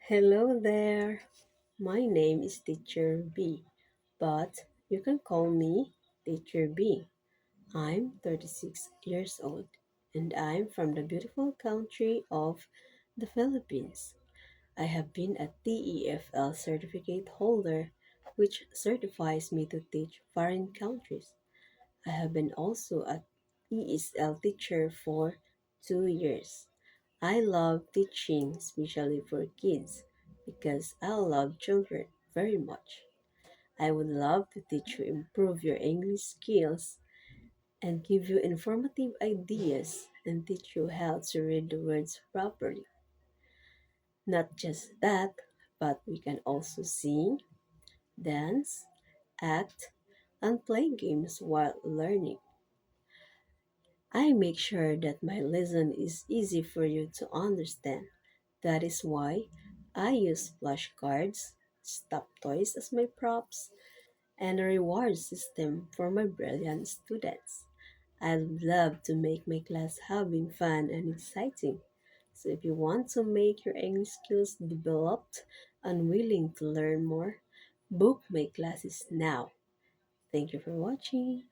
Hello there. My name is Teacher B, but you can call me Teacher B. I'm 36 years old and I'm from the beautiful country of the Philippines. I have been a TEFL certificate holder, which certifies me to teach foreign countries. I have been also a ESL teacher for 2 years. I love teaching, especially for kids, because I love children very much. I would love to teach you improve your English skills and give you informative ideas and teach you how to read the words properly. Not just that, but we can also sing, dance, act, and play games while learning. I make sure that my lesson is easy for you to understand. That is why I use flashcards, stuffed toys as my props, and a reward system for my brilliant students. I love to make my class having fun and exciting. So if you want to make your English skills developed and willing to learn more, book my classes now. Thank you for watching.